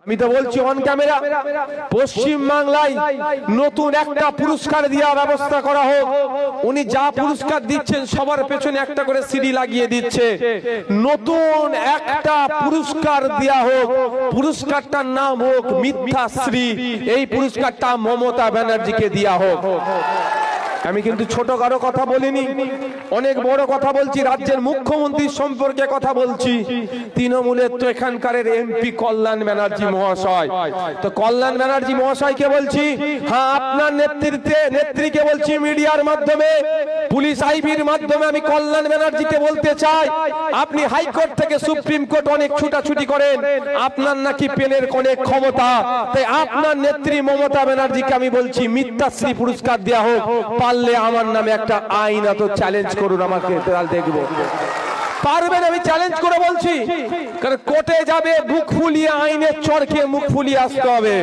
আমি তো বলছি অন ক্যামেরা, পশ্চিম বাংলায় নতুন একটা পুরস্কার দেওয়ার ব্যবস্থা করা হোক। উনি যা পুরস্কার দিচ্ছেন সবার পেছনে একটা করে সিডি লাগিয়ে দিচ্ছে। নতুন একটা পুরস্কার দেওয়া হোক, পুরস্কারটার নাম হোক মিথ্যাশ্রী। এই পুরস্কারটা মমতা ব্যানার্জিকে দেওয়া হোক। আমি কিন্তু ছোট কারো কথা বলিনি, অনেক বড় কথা বলছি। রাজ্যের মুখ্যমন্ত্রীর সম্পর্কে কথা বলছি। তৃণমূলের তো এখানকার এমপি কল্যাণ ব্যানার্জি মহাশয়। তো কল্যাণ ব্যানার্জি মহাশয়কে বলছি, হ্যাঁ আপনার নেত্রীকে বলছি মিডিয়ার মাধ্যমে, পুলিশ আইবির মাধ্যমে আমি কল্যাণ ব্যানার্জিকে বলতে চাই, আপনি হাইকোর্ট থেকে সুপ্রিম কোর্ট অনেক ছুটাছুটি করেন, আপনার নাকি পেনের অনেক ক্ষমতা, তাই আপনার নেত্রী মমতা ব্যানার্জিকে আমি বলছি মিথ্যাশ্রী পুরস্কার দেওয়া হোক। পারলে আমার নামে একটা আইন এত চ্যালেঞ্জ করুন, আমাকে দেখবো পারবেন। আমি চ্যালেঞ্জ করে বলছি, কারণ কোর্টে যাবে বুক ফুলিয়ে, আইনের চরকে মুখ ফুলিয়ে আসতে হবে।